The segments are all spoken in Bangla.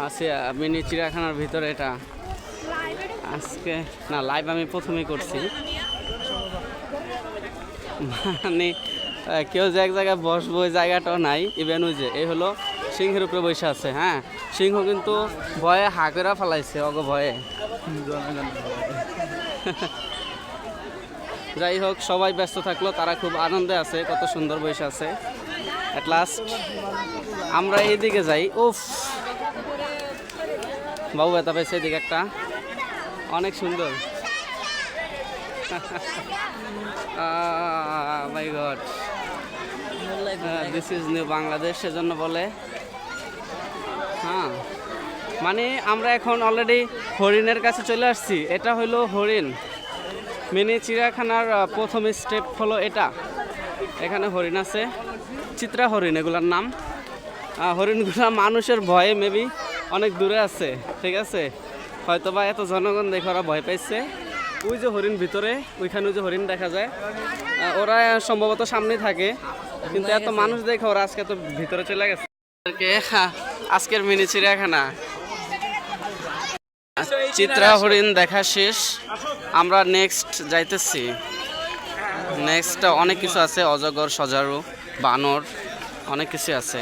আছে মিনি চিড়িয়াখানার ভিতরে। এটা আজকে না লাইভ আমি প্রথমেই করছি, মানে কেউ যে এক জায়গায় বসবো ওই জায়গাটাও নাই। ইভেন ওই যে এই হলো সিংহের উপরে বসে আছে। হ্যাঁ, সিংহ কিন্তু ভয়ে হাঁকেরা ফেলাইছে অগ ভয়ে। যাই হোক, সবাই ব্যস্ত থাকলো, তারা খুব আনন্দে আছে, কত সুন্দর বসে আছে। অ্যাট লাস্ট আমরা এইদিকে যাই। উফ, বাবু ব্যথা পেয়েছে, এদিকে একটা অনেক সুন্দর। My god, this is new Bangladesh, সেজন্য বলে। হ্যাঁ, মানে আমরা এখন অলরেডি হরিণের কাছে চলে আসছি। এটা হলো হরিণ। মিনি চিড়িয়াখানার প্রথম স্টেপ হলো এটা। এখানে হরিণ আছে, চিত্রা হরিণ এগুলার নাম। হরিণগুলা মানুষের ভয়ে মেবি অনেক দূরে আছে, ঠিক আছে? হয়তো বা এত জনগণ দেখে ওরা ভয় পাইছে। ওই যে হরিণ ভিতরে, ওইখানে ওই যে হরিণ দেখা যায়, ওরা সম্ভবত সামনেই থাকে, কিন্তু এত মানুষ দেখে ওরা আজকে তো ভিতরে চলে গেছে। আজকের মিনি চিড়িয়াখানা চিত্রা হরিণ দেখা শেষ। আমরা নেক্সট যাইতেছি। নেক্সট অনেক কিছু আছে, অজগর, সজারু, বানর, অনেক কিছু আছে।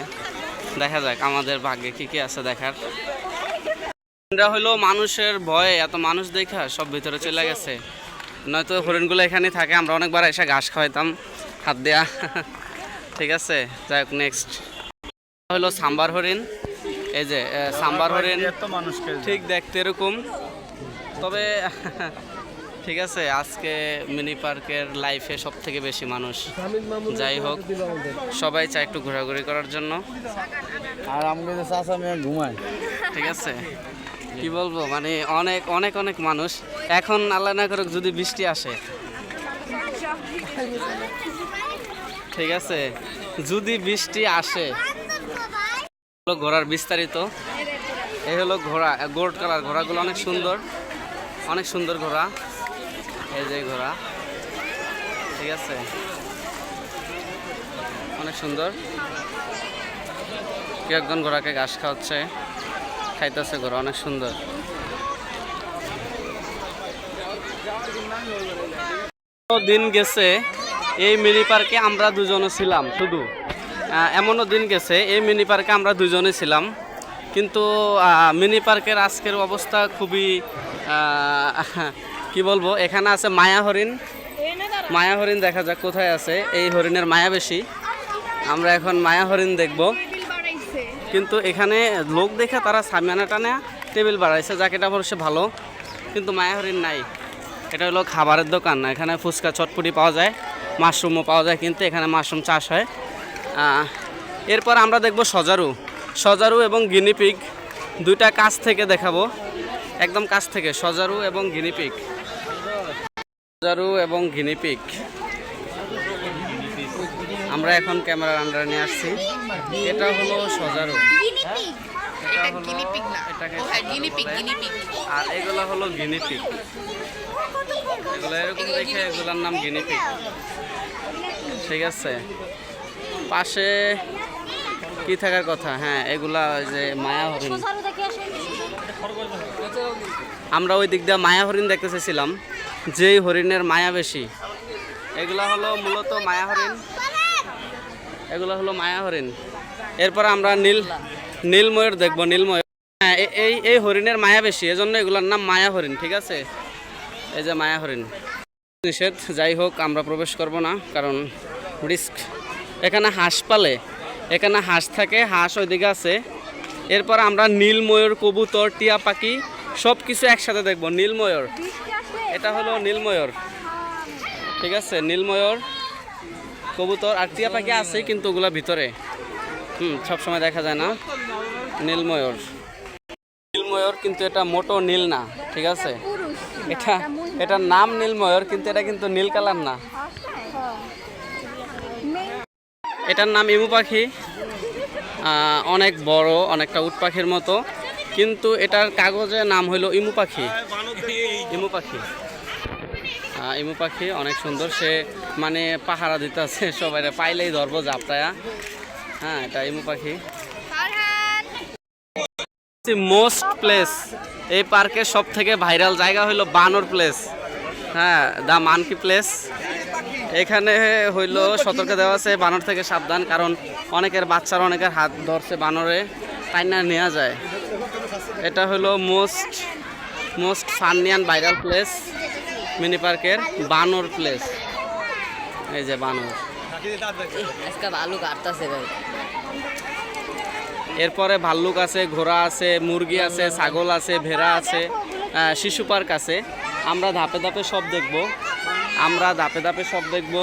দেখা যাক আমাদের ভাগ্যে কি কি আছে দেখার। এটা হলো মানুষের ভয়ে এত মানুষ দেখা সব ভিতরে চলে গেছে, নয়তো হরিণগুলো এখানে থাকে। আমরা অনেকবার এসে ঘাস খাওয়াইতাম হাত দেয়া। ঠিক আছে, যাই হোক নেক্সট হলো সাম্বার হরিণ। এই যে সাম্বার হরিণ ঠিক দেখতে এরকম, তবে ঠিক আছে আজকে মিনি পার্কের লাইফে সব থেকে বেশি মানুষ। যাই হোক, সবাই চায় একটু ঘোরাঘুরি করার জন্য। আর আমাকে চাষা মেয়ে ঘুমায়, ঠিক আছে, কি বলবো, মানে অনেক অনেক অনেক মানুষ। এখন আল্লাহ না করুক যদি বৃষ্টি আসে, ঠিক আছে, যদি বৃষ্টি আসে। ঘোড়ার বিস্তারিত, এই হলো ঘোড়া, গোল্ড কালার ঘোড়াগুলো অনেক সুন্দর, অনেক সুন্দর ঘোড়া। এই যে ঘোড়া, ঠিক আছে, অনেক সুন্দর। কি একজন ঘোড়াকে ঘাস খাওয়াচ্ছে, খাইতেছে ঘোড়া, অনেক সুন্দর। দিন গেছে এই মিনি পার্কে আমরা দুজনে ছিলাম শুধু। এমনও দিন গেছে এই মিনি পার্কে আমরা দুজনে ছিলাম, কিন্তু মিনি পার্কের আজকের অবস্থা খুবই কি বলবো। এখানে আছে মায়া হরিণ। মায়া হরিণ দেখা যাক কোথায় আছে। এই হরিণের মায়া বেশি। আমরা এখন মায়া হরিণ দেখব, কিন্তু এখানে লোক দেখে তারা সামিয়ানা টানে টেবিল বাড়াইছে, যাকে এটা অবশ্য ভালো, কিন্তু মায়া হরিণ নাই। এটা হলো খাবারের দোকান, এখানে ফুচকা চটপটি পাওয়া যায়, মাশরুমও পাওয়া যায়, কিন্তু এখানে মাশরুম চাষ হয়। এরপর আমরা দেখব সজারু। সজারু এবং গিনিপিগ দুইটা কাছ থেকে দেখাবো, একদম কাছ থেকে। সজারু এবং গিনিপিগ, সজারু এবং গিনিপিগ আমরা এখন ক্যামেরার আন্ডারে নিয়ে আসছি। এটা হলো সজারু, আর এগুলো হলো গিনিপিগ। এগুলো এরকম দেখে, এগুলোর নাম গিনিপিগ, ঠিক আছে। পাশে কি থাকার কথা, হ্যাঁ এগুলা ওই যে মায়া হরিণ। আমরা ওই দিক দিয়ে মায়া হরিণ দেখতে চাইছিলাম, যেই হরিণের মায়া বেশি। এগুলা হলো মূলত মায়া হরিণ, এগুলো হলো মায়া হরিণ। এরপর আমরা নীল ময়ূর দেখবো। নীল ময়ূর, হ্যাঁ এই হরিণের মায়া বেশি, এজন্য এগুলোর নাম মায়া হরিণ, ঠিক আছে। এই যে মায়া হরিণ নিষেধ। যাই হোক, আমরা প্রবেশ করব না, কারণ রিস্ক। এখানে হাঁস পালে, এখানে হাঁস থাকে, হাঁস ওইদিকে আছে। এরপর আমরা নীল ময়ূর, কবুতর, টিয়া পাখি সব কিছু একসাথে দেখব। নীল ময়ূর, এটা হলো নীল ময়ূর, ঠিক আছে। নীল ময়ূর, কবুতর আর টিয়া পাখি আছে, কিন্তু ওগুলা ভিতরে, সবসময় দেখা যায় না। নীল ময়ূর, নীল ময়ূর, কিন্তু এটা মোটো নীল না, ঠিক আছে। এটার নাম নীল ময়ূর, কিন্তু এটা কিন্তু নীল কালার না। এটার নাম ইমু পাখি, অনেক বড়, অনেকটা উট পাখির মতো, কিন্তু এটার কাগজে নাম হইল ইমু পাখি। ইমু পাখি, ইমু পাখি অনেক সুন্দর। সে মানে পাহারা দিতে আছে, সবাই পাইলেই ধরবো জাপটায়া। হ্যাঁ, এটা ইমু পাখি। মোস্ট প্লেস, এই পার্কের সব থেকে ভাইরাল জায়গা হইলো বানর প্লেস। হ্যাঁ, দ্য মানকি প্লেস। এখানে হইলো সতর্ক দেওয়া আছে বানর থেকে সাবধান, কারণ অনেকের বাচ্চারা অনেকের হাত ধরছে বানরে, তাই না নেওয়া যায়। এটা হলো most funny and viral place mini পার্কের, বানর প্লেস। এই যে বানর। আজকে ভালো কাটতেছে ভাই। এরপরে ভাল্লুক আছে, ঘোড়া আছে, মুরগি আছে, ছাগল আছে, ভেড়া আছে, শিশু পার্ক আছে। আমরা ধাপে ধাপে সব দেখব।